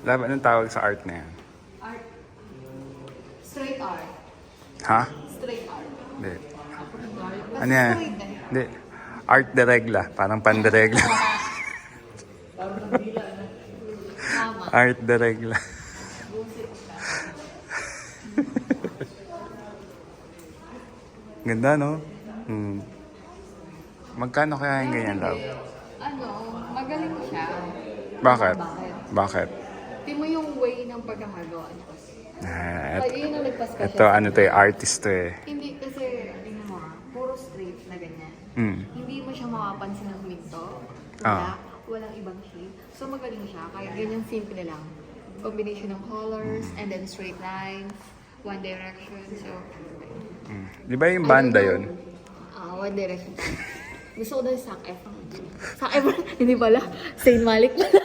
Love, anong tawag sa art na yan? Art. Straight art. Ha? Straight art. Hindi. Kasi Ano yan? straight eh. Hindi. Art de regla. Parang panderegla. Tama. Art de regla. Ganda, no? Hmm. Magkano kaya yung ganyan, love? Ano, magaling siya. Bakit? Bakit? Bakit? Di mo yung way ng pagkakagawa niya kasi. Ah, Yun ang nagpa-special. ito, ano to eh, artist to eh. Hindi kasi, tingnan mo puro straight na ganyan. Hmm. Hindi mo siya makapansin ng minto. Ah. Walang ibang shade. So magaling siya. Kaya ganyan simple lang. Combination ng colors and then straight lines, one direction. So, Di ba yung banda yun? One Direction. Gusto ko daw yung Zac Efron. Zac Efron, hindi pala. Saint Malik pala.